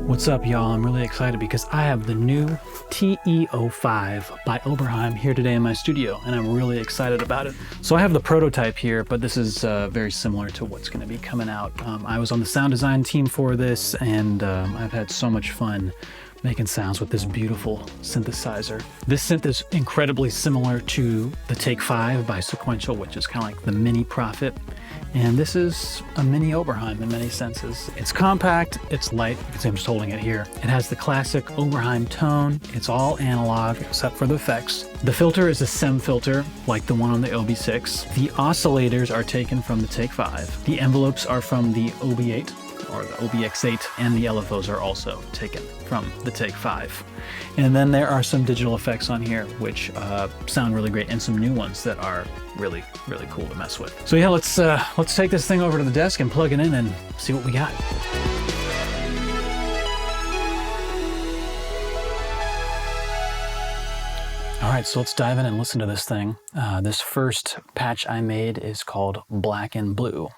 What's up, y'all? I'm really excited because I have the new TEO-5 by Oberheim here today in my studio, and I'm really excited about it. So I have the prototype here, but this is very similar to what's going to be coming out. I was on the sound design team for this, and I've had so much fun making sounds with this beautiful synthesizer. This synth is incredibly similar to the Take-5 by Sequential, which is kind of like the mini Prophet. And this is a mini Oberheim in many senses. It's compact, it's light, you can see I'm just holding it here. It has the classic Oberheim tone. It's all analog except for the effects. The filter is a SEM filter, like the one on the OB-X6. The oscillators are taken from the Take-5. The envelopes are from the OB-8 or the OB-X8, and the LFOs are also taken from the Take-5. And then there are some digital effects on here which sound really great, and some new ones that are really, really cool to mess with. So yeah, let's take this thing over to the desk and plug it in and see what we got. All right, so let's dive in and listen to this thing. This first patch I made is called Black and Blue.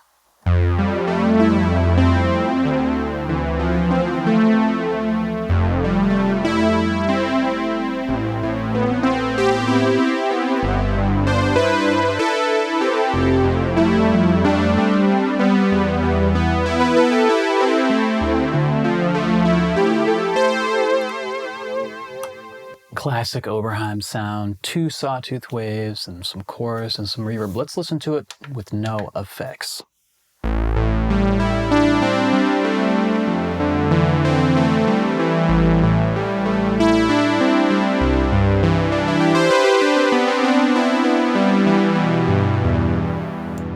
Classic Oberheim sound, 2 sawtooth waves and some chorus and some reverb. Let's listen to it with no effects.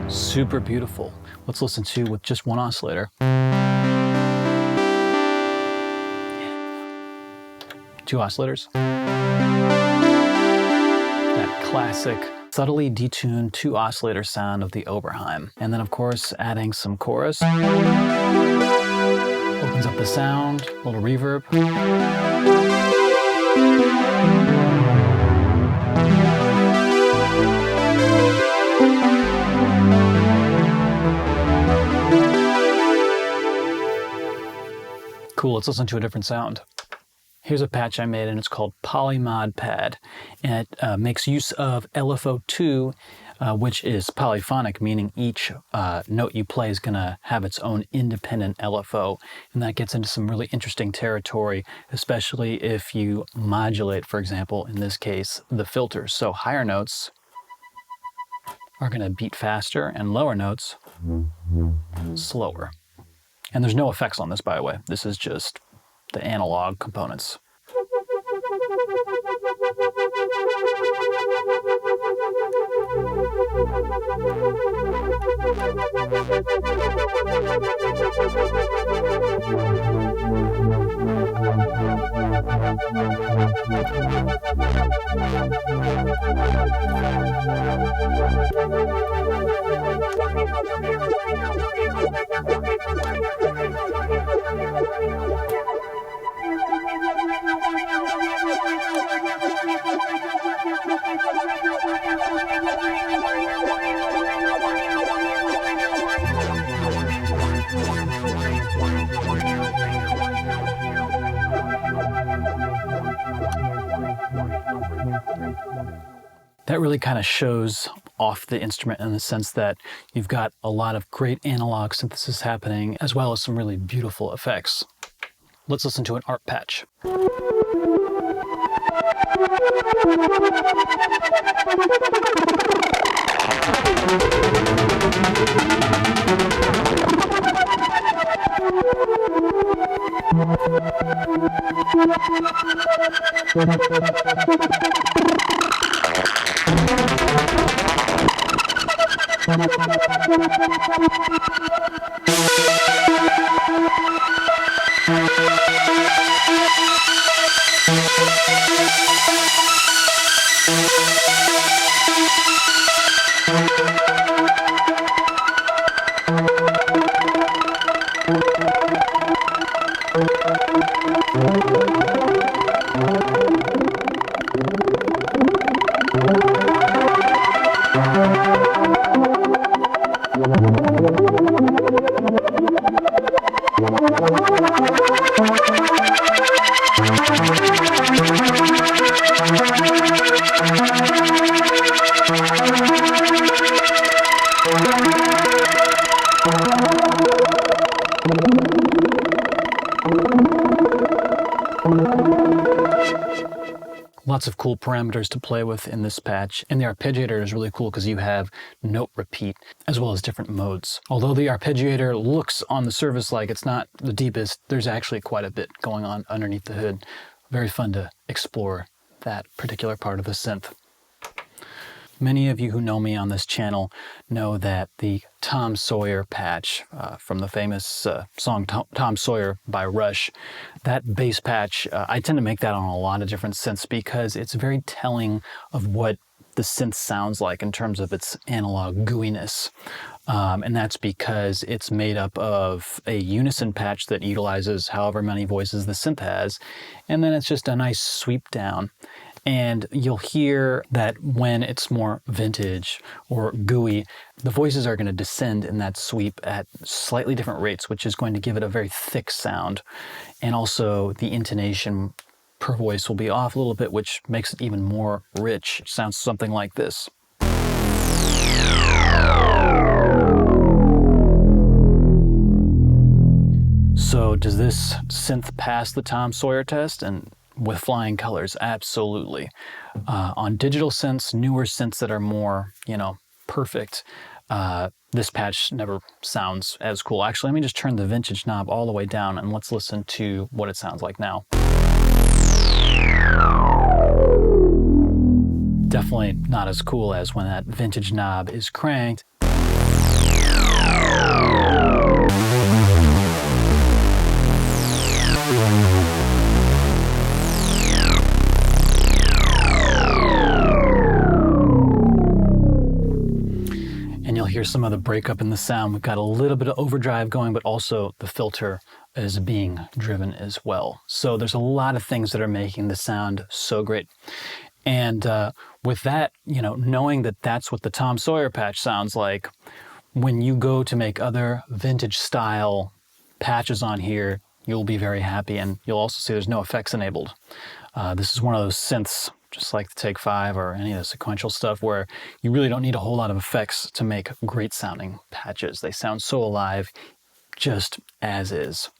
Super beautiful. Let's listen to with just one oscillator. 2 oscillators. That classic, subtly detuned 2 oscillator sound of the Oberheim. And then of course, adding some chorus. Opens up the sound, a little reverb. Cool, let's listen to a different sound. Here's a patch I made, and it's called Polymod Pad, and it makes use of LFO2, which is polyphonic, meaning each note you play is going to have its own independent LFO, and that gets into some really interesting territory, especially if you modulate, for example, in this case, the filters. So higher notes are going to beat faster, and lower notes slower. And there's no effects on this, by the way. This is just the analog components. That really kind of shows off the instrument in the sense that you've got a lot of great analog synthesis happening, as well as some really beautiful effects. Let's listen to an art patch. Lots of cool parameters to play with in this patch, and the arpeggiator is really cool because you have note repeat as well as different modes. Although the arpeggiator looks on the surface like it's not the deepest, there's actually quite a bit going on underneath the hood. Very fun to explore that particular part of the synth. Many of you who know me on this channel know that the Tom Sawyer patch from the famous song Tom Sawyer by Rush, that bass patch, I tend to make that on a lot of different synths because it's very telling of what the synth sounds like in terms of its analog gooiness. And that's because it's made up of a unison patch that utilizes however many voices the synth has, and then it's just a nice sweep down. And you'll hear that when it's more vintage or gooey, the voices are going to descend in that sweep at slightly different rates, which is going to give it a very thick sound. And also the intonation per voice will be off a little bit, which makes it even more rich. It sounds something like this. So does this synth pass the Tom Sawyer test? And with flying colors, absolutely. On digital synths, newer synths that are more, perfect, this patch never sounds as cool. Actually, let me just turn the vintage knob all the way down and let's listen to what it sounds like now. Definitely not as cool as when that vintage knob is cranked. Hear some of the breakup in the sound. We've got a little bit of overdrive going, but also the filter is being driven as well. So there's a lot of things that are making the sound so great. And with that, knowing that that's what the Tom Sawyer patch sounds like, when you go to make other vintage style patches on here, you'll be very happy. And you'll also see there's no effects enabled. This is one of those synths, just like the Take-5 or any of the sequential stuff, where you really don't need a whole lot of effects to make great sounding patches. They sound so alive, just as is.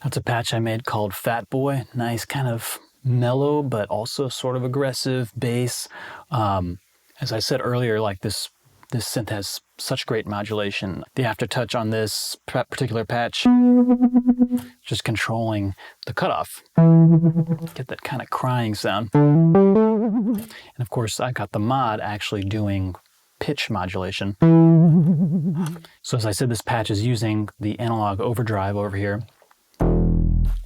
That's a patch I made called Fat Boy. Nice kind of mellow, but also sort of aggressive bass. As I said earlier, like this synth has such great modulation. The aftertouch on this particular patch, just controlling the cutoff. Get that kind of crying sound. And of course, I got the mod actually doing pitch modulation. So as I said, this patch is using the analog overdrive over here.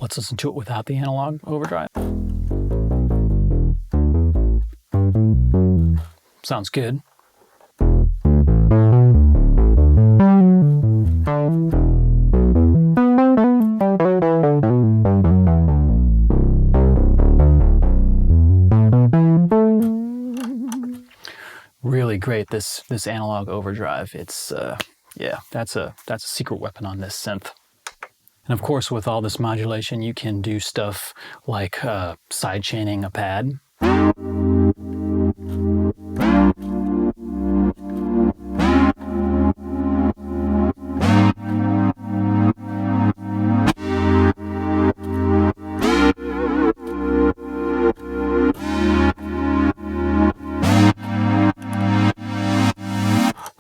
Let's listen to it without the analog overdrive. Sounds good. Really great, this analog overdrive. It's yeah, that's a secret weapon on this synth. And of course, with all this modulation, you can do stuff like sidechaining a pad.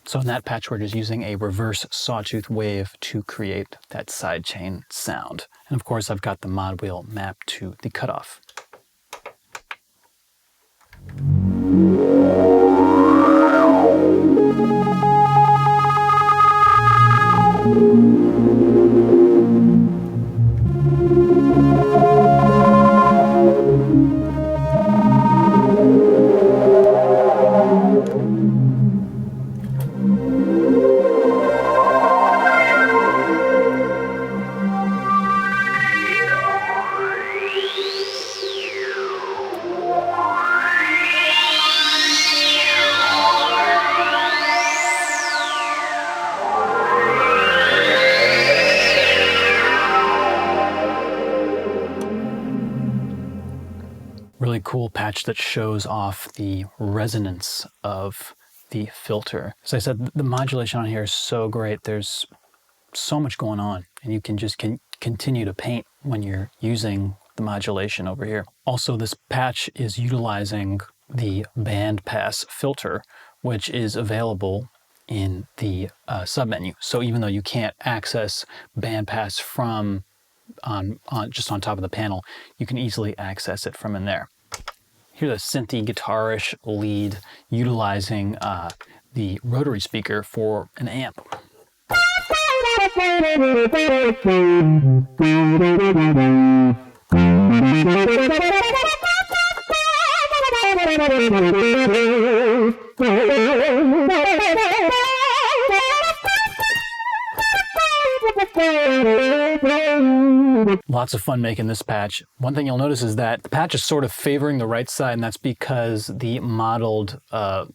So in that patch, we're just using a reverse sawtooth wave to create that sidechain sound. And of course, I've got the mod wheel mapped to the cutoff. cool patch that shows off the resonance of the filter. As I said, the modulation on here is so great. There's so much going on, and you can just continue to paint when you're using the modulation over here. Also, this patch is utilizing the bandpass filter, which is available in the submenu. So even though you can't access bandpass from just on top of the panel, you can easily access it from in there. Here's a synthy guitarish lead utilizing the rotary speaker for an amp. Lots of fun making this patch. One thing you'll notice is that the patch is sort of favoring the right side, and that's because the modeled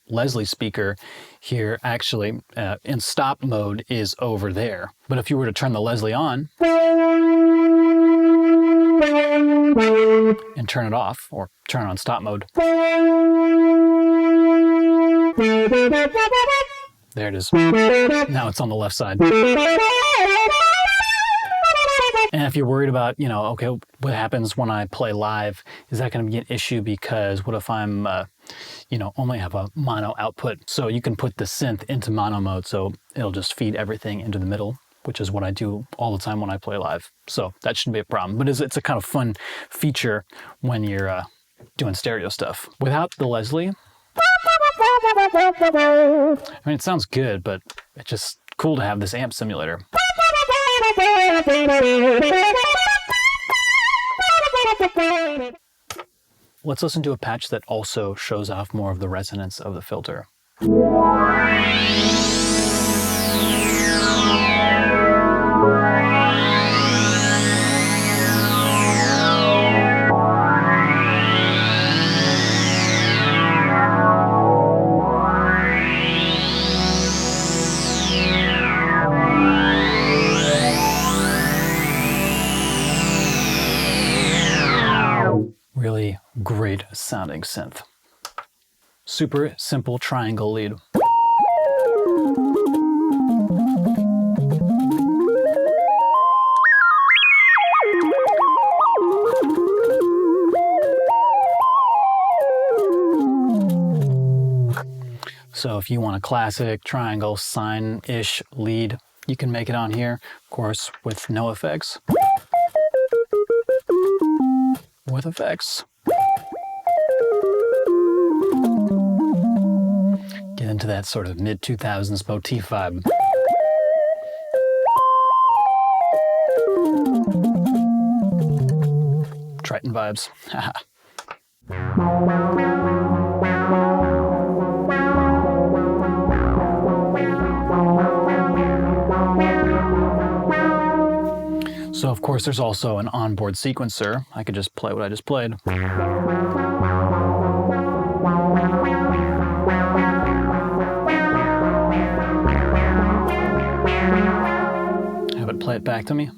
Leslie speaker here actually in stop mode is over there. But if you were to turn the Leslie on and turn it off, or turn it on stop mode, there it is. Now it's on the left side. And if you're worried about, you know, okay, what happens when I play live? Is that going to be an issue? Because what if I'm, you know, only have a mono output? So you can put the synth into mono mode, so it'll just feed everything into the middle, which is what I do all the time when I play live. So that shouldn't be a problem. But it's a kind of fun feature when you're doing stereo stuff. Without the Leslie, I mean, it sounds good, but it's just cool to have this amp simulator. Let's listen to a patch that also shows off more of the resonance of the filter. Really great sounding synth. Super simple triangle lead. So if you want a classic triangle sine-ish lead, you can make it on here, of course, with no effects. With effects. Get into that sort of mid-2000s motif vibe. Triton vibes. So of course there's also an onboard sequencer. I could just play what I just played. Have it play it back to me.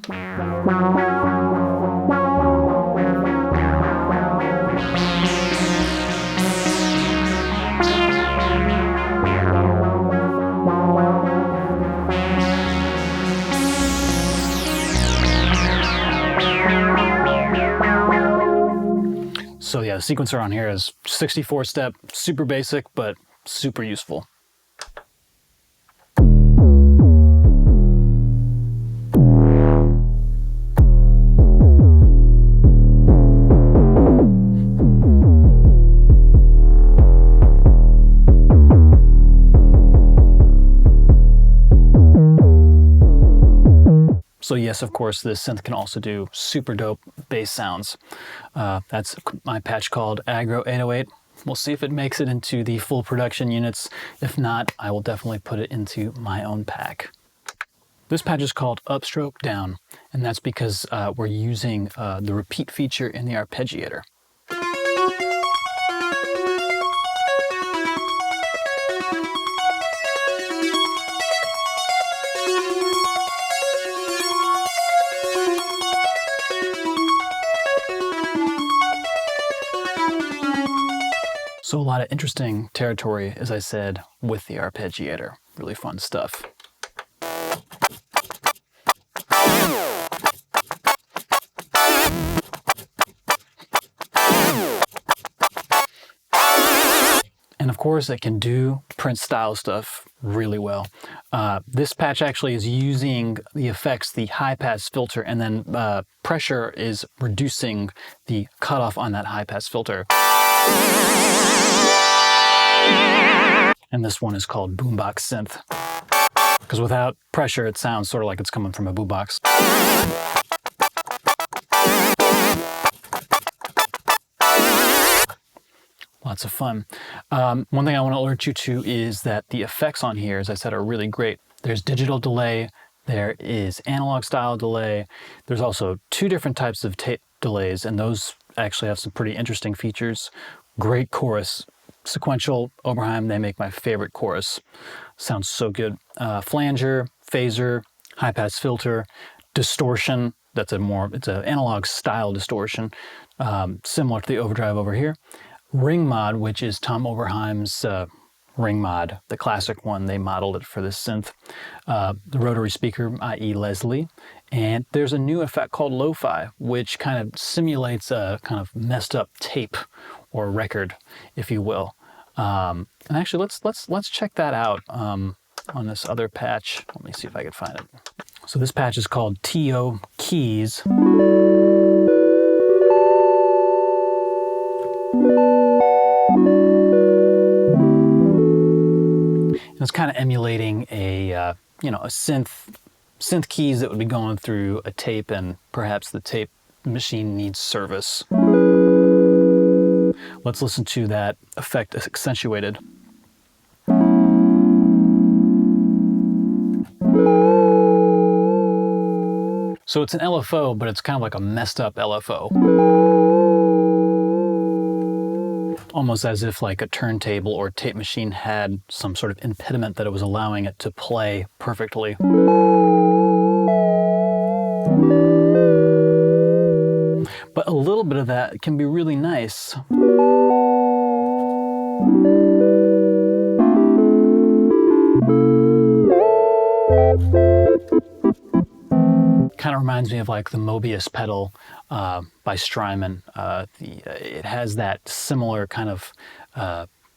So yeah, the sequencer on here is 64-step, super basic, but super useful. So yes, of course, this synth can also do super dope bass sounds. That's my patch called Aggro 808. We'll see if it makes it into the full production units. If not, I will definitely put it into my own pack. This patch is called Upstroke Down, and that's because we're using the repeat feature in the arpeggiator. So a lot of interesting territory, as I said, with the arpeggiator. Really fun stuff. And of course, it can do Prince style stuff really well. This patch actually is using the effects, the high pass filter, and then pressure is reducing the cutoff on that high pass filter. And this one is called Boombox Synth. Because without pressure, it sounds sort of like it's coming from a boombox. Lots of fun. One thing I want to alert you to is that the effects on here, as I said, are really great. There's digital delay, there is analog style delay. There's also two different types of tape delays, and those actually have some pretty interesting features. Great chorus. Sequential, Oberheim, they make my favorite chorus. Sounds so good. Flanger, phaser, high pass filter, distortion. It's an analog style distortion, similar to the overdrive over here. Ring mod, which is Tom Oberheim's ring mod, the classic one. They modeled it for this synth. The rotary speaker, i.e. Leslie. And there's a new effect called lo-fi, which kind of simulates a kind of messed up tape or record, if you will. And actually, let's check that out on this other patch. Let me see if I can find it. So this patch is called TEO Keys. And it's kind of emulating a a synth keys that would be going through a tape, and perhaps the tape machine needs service. Let's listen to that effect accentuated. So it's an LFO, but it's kind of like a messed up LFO. Almost as if like a turntable or tape machine had some sort of impediment that it was allowing it to play perfectly. But a little bit of that can be really nice. Kind of reminds me of like the Mobius pedal by Strymon. It has that similar kind of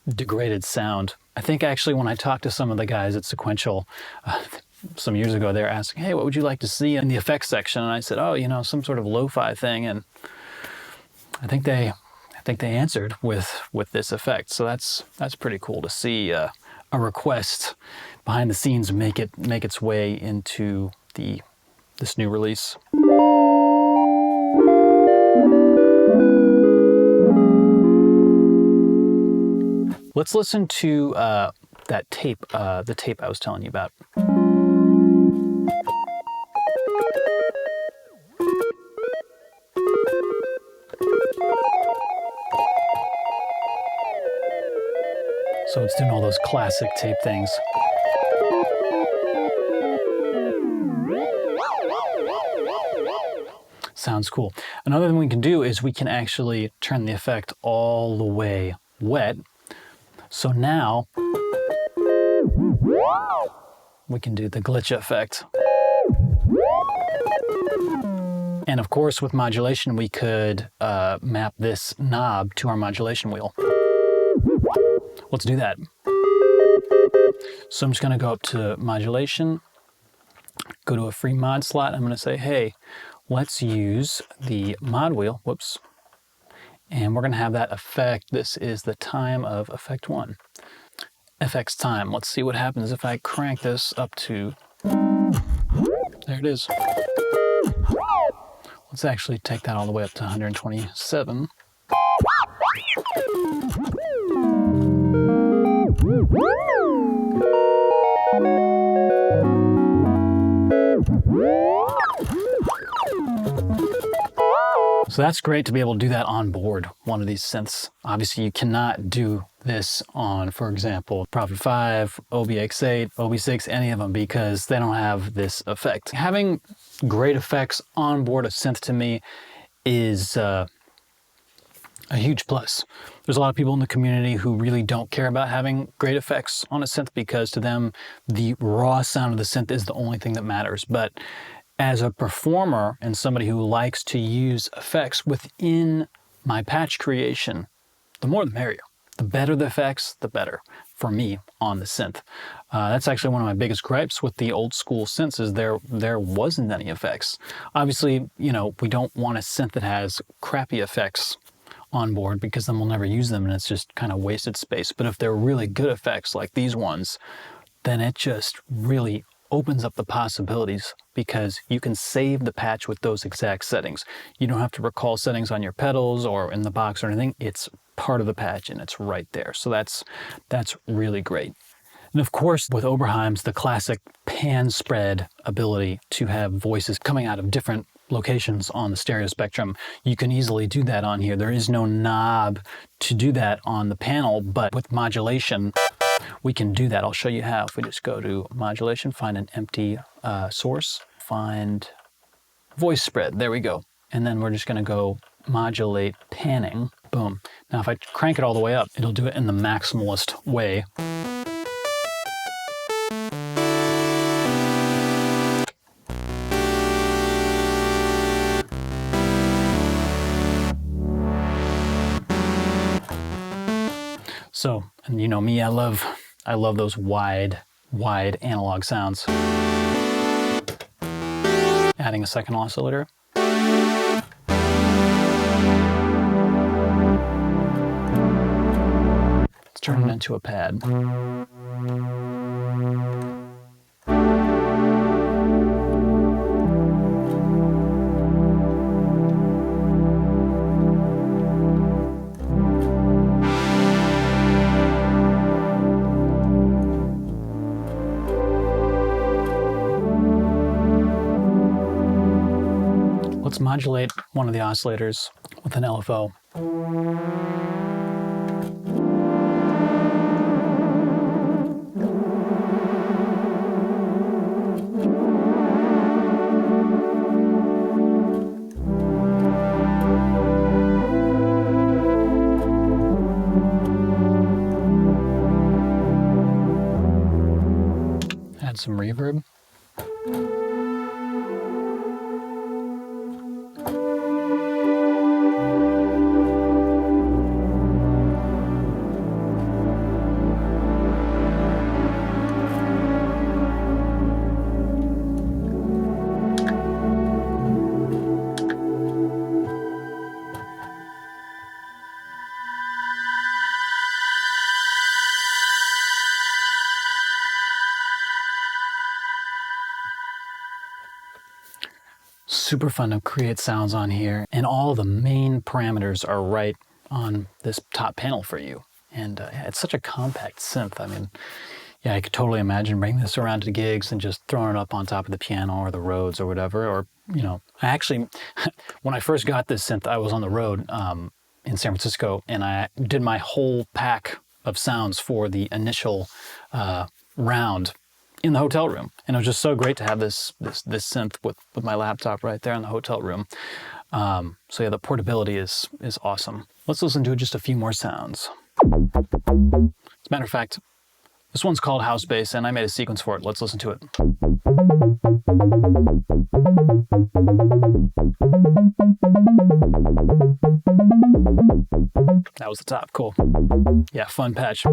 degraded sound. I think actually when I talked to some of the guys at Sequential some years ago, they were asking, hey, what would you like to see in the effects section? And I said, oh, some sort of lo-fi thing. And I think they answered with this effect. So that's pretty cool to see a request behind the scenes make its way into this new release. Let's listen to that tape, the tape I was telling you about. So it's doing all those classic tape things. Sounds cool. Another thing we can do is we can actually turn the effect all the way wet. So now we can do the glitch effect. And of course, with modulation, we could map this knob to our modulation wheel. Let's do that. So I'm just going to go up to modulation, go to a free mod slot. I'm going to say, hey, let's use the mod wheel. Whoops. And we're going to have that effect. This is the time of effect 1. FX time. Let's see what happens if I crank this up to... There it is. Let's actually take that all the way up to 127. So that's great to be able to do that on board one of these synths. Obviously, you cannot do this on, for example, Prophet 5, OB-X8, OB-6, any of them, because they don't have this effect. Having great effects on board a synth to me is a huge plus. There's a lot of people in the community who really don't care about having great effects on a synth because to them, the raw sound of the synth is the only thing that matters. But as a performer and somebody who likes to use effects within my patch creation, the more the merrier. The better the effects, the better for me on the synth. That's actually one of my biggest gripes with the old school synths is there wasn't any effects. Obviously, you know, we don't want a synth that has crappy effects on board because then we'll never use them and it's just kind of wasted space. But if they're really good effects like these ones, then it just really opens up the possibilities because you can save the patch with those exact settings. You don't have to recall settings on your pedals or in the box or anything. It's part of the patch and it's right there. So that's really great. And of course, with Oberheim's, the classic pan spread ability to have voices coming out of different locations on the stereo spectrum, you can easily do that on here. There is no knob to do that on the panel, but with modulation, we can do that. I'll show you how. If we just go to modulation, find an empty source, find voice spread, there we go. And then we're just gonna go modulate panning, boom. Now if I crank it all the way up, it'll do it in the maximalist way. So, and you know me, I love those wide analog sounds. Adding a second oscillator. Let's turn it into a pad. Let's modulate one of the oscillators with an LFO. Add some reverb. Super fun to create sounds on here, and all the main parameters are right on this top panel for you. And it's such a compact synth. I mean, yeah, I could totally imagine bringing this around to gigs and just throwing it up on top of the piano or the Rhodes or whatever. Or, you know, I actually, when I first got this synth, I was on the road in San Francisco, and I did my whole pack of sounds for the initial round in the hotel room. And it was just so great to have this synth with my laptop right there in the hotel room. So yeah, the portability is awesome. Let's listen to just a few more sounds. As a matter of fact, this one's called House Bass, and I made a sequence for it. Let's listen to it. That was the top, cool. Yeah, fun patch.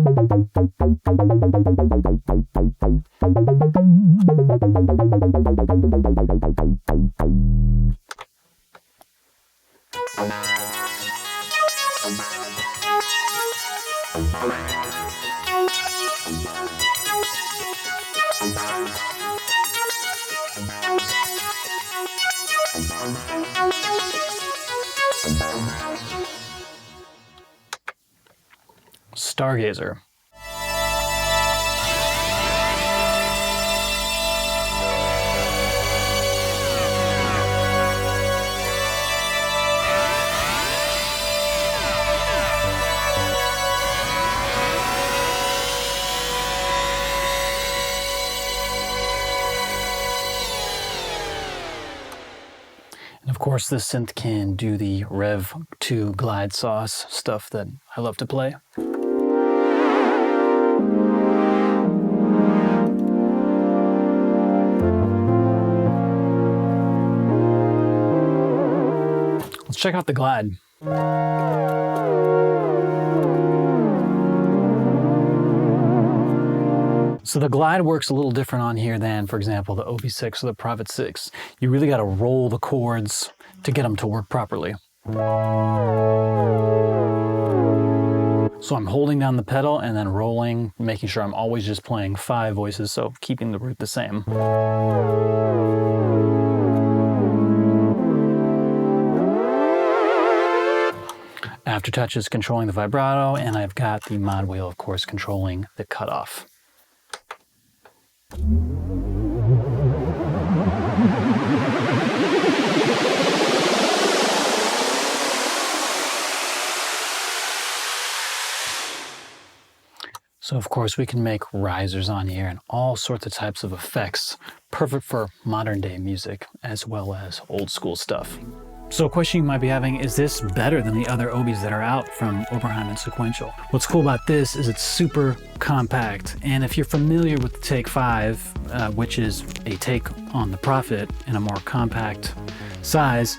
Stargazer. course, this synth can do the Rev 2 glide sauce stuff that I love to play. Let's check out the glide. So the glide works a little different on here than, for example, the OB-X6 or the Prophet 6. You really got to roll the chords to get them to work properly. So I'm holding down the pedal and then rolling, making sure I'm always just playing 5 voices, so keeping the root the same. Aftertouch is controlling the vibrato, and I've got the mod wheel, of course, controlling the cutoff. So of course we can make risers on here and all sorts of types of effects, perfect for modern day music as well as old school stuff. So a question you might be having, is this better than the other Obis that are out from Oberheim and Sequential? What's cool about this is it's super compact, and if you're familiar with the Take-5, which is a take on the Prophet in a more compact size,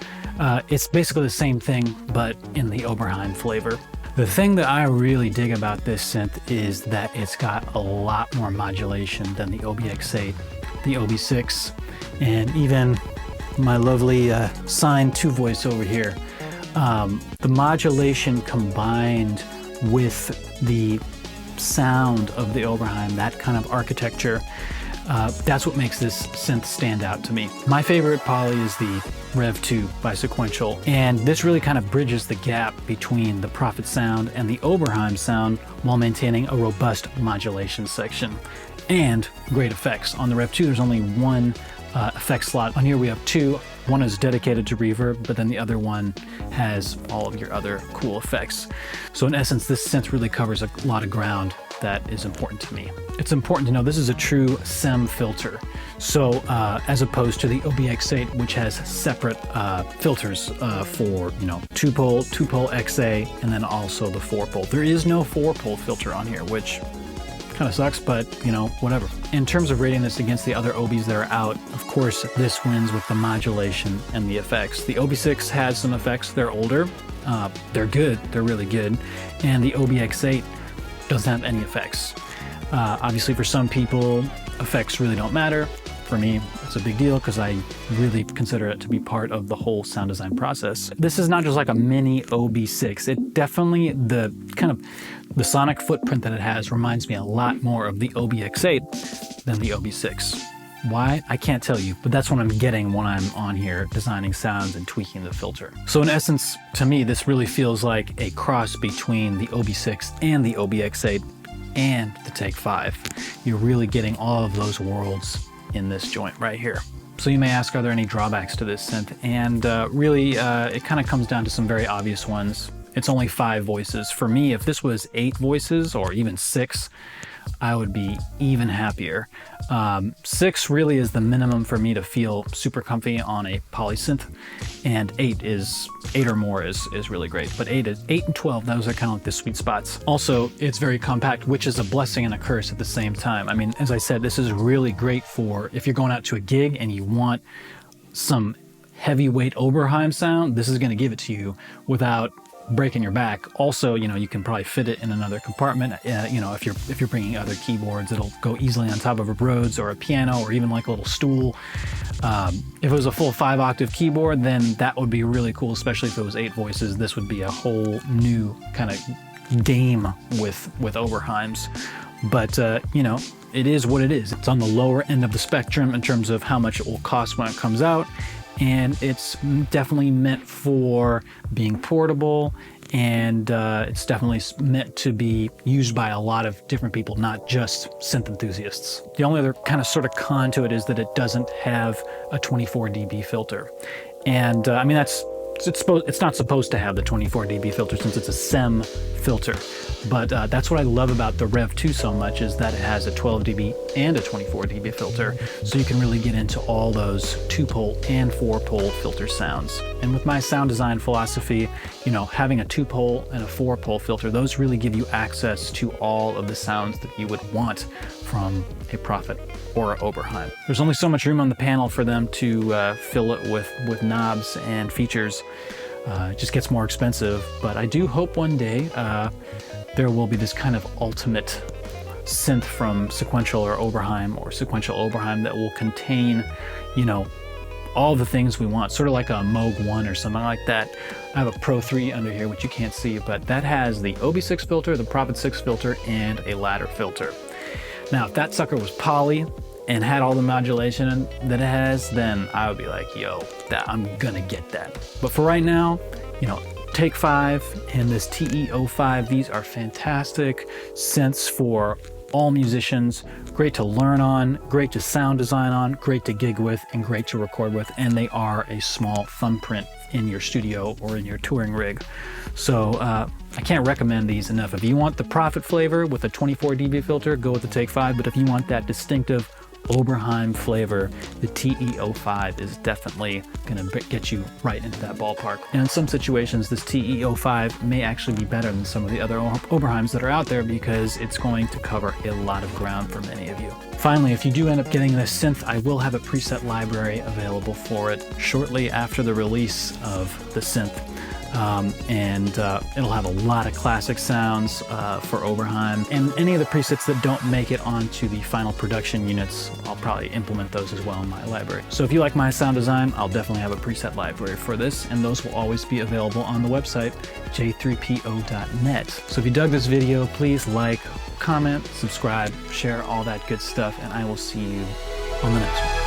it's basically the same thing but in the Oberheim flavor. The thing that I really dig about this synth is that it's got a lot more modulation than the OB-X8, the OB-6, and even my lovely Sine 2 voice over here. The modulation combined with the sound of the Oberheim, that kind of architecture, that's what makes this synth stand out to me. My favorite poly is the Rev 2 by Sequential, and this really kind of bridges the gap between the Prophet sound and the Oberheim sound while maintaining a robust modulation section and great effects. On the Rev 2, there's only one effect slot. On here we have 2. One is dedicated to reverb, but then the other one has all of your other cool effects. So in essence, this synth really covers a lot of ground that is important to me. It's important to know this is a true SEM filter. So as opposed to the OB-X8, which has separate filters for, 2-pole, 2-pole XA, and then also the 4-pole. There is no 4-pole filter on here, which kind of sucks, but whatever. In terms of rating this against the other Obis that are out, of course, this wins with the modulation and the effects. The OB-6 has some effects. They're older. They're good. They're really good. And the OB-X8 doesn't have any effects. Obviously, for some people, effects really don't matter. For me, it's a big deal because I really consider it to be part of the whole sound design process. This is not just like a mini OB-6. It definitely, the sonic footprint that it has reminds me a lot more of the OB-X8 than the OB-6. Why? I can't tell you, but that's what I'm getting when I'm on here designing sounds and tweaking the filter. So in essence, to me, this really feels like a cross between the OB-6 and the OB-X8 and the Take-5. You're really getting all of those worlds in this joint right here. So you may ask, are there any drawbacks to this synth? And really, it kind of comes down to some very obvious ones. It's only 5 voices. For me, if this was 8 voices or even 6, I would be even happier. 6 really is the minimum for me to feel super comfy on a polysynth, and 8 or more is really great. But 8 and 12, those are kind of like the sweet spots. Also, it's very compact, which is a blessing and a curse at the same time. I mean, as I said, this is really great for if you're going out to a gig and you want some heavyweight Oberheim sound. This is going to give it to you without breaking your back. Also, you can probably fit it in another compartment. If you're bringing other keyboards, it'll go easily on top of a Rhodes or a piano or even like a little stool. If it was a full 5-octave keyboard, then that would be really cool, especially if it was 8 voices. This would be a whole new kind of game with Oberheims. But, it is what it is. It's on the lower end of the spectrum in terms of how much it will cost when it comes out. And it's definitely meant for being portable, and it's definitely meant to be used by a lot of different people, not just synth enthusiasts. The only other kind of sort of con to it is that it doesn't have a 24 dB filter. And it's not supposed to have the 24 dB filter since it's a SEM filter. But that's what I love about the Rev 2 so much, is that it has a 12 dB and a 24 dB filter, so you can really get into all those 2-pole and 4-pole filter sounds. And with my sound design philosophy, you know, having a 2-pole and a 4-pole filter, those really give you access to all of the sounds that you would want from a Prophet or an Oberheim. There's only so much room on the panel for them to fill it with knobs and features. It just gets more expensive, but I do hope one day there will be this kind of ultimate synth from Sequential or Oberheim, or Sequential Oberheim, that will contain, you know, all the things we want, sort of like a Moog 1 or something like that. I have a Pro 3 under here, which you can't see, but that has the OB-6 filter, the Prophet 6 filter, and a ladder filter. Now, if that sucker was poly and had all the modulation that it has, then I would be like, yo, I'm gonna get that. But for right now, you know, Take 5 and this TE-5, these are fantastic synths for all musicians. Great to learn on, great to sound design on, great to gig with, and great to record with. And they are a small thumbprint in your studio or in your touring rig. So I can't recommend these enough. If you want the Prophet flavor with a 24 dB filter, go with the Take 5. But if you want that distinctive Oberheim flavor, the TE-5 is definitely gonna get you right into that ballpark. And in some situations, this TE-5 may actually be better than some of the other Oberheims that are out there, because it's going to cover a lot of ground for many of you. Finally, if you do end up getting this synth, I will have a preset library available for it shortly after the release of the synth. It'll have a lot of classic sounds for Oberheim, and any of the presets that don't make it onto the final production units, I'll probably implement those as well in my library. So if you like my sound design, I'll definitely have a preset library for this, and those will always be available on the website, j3po.net. So if you dug this video, please like, comment, subscribe, share all that good stuff, and I will see you on the next one.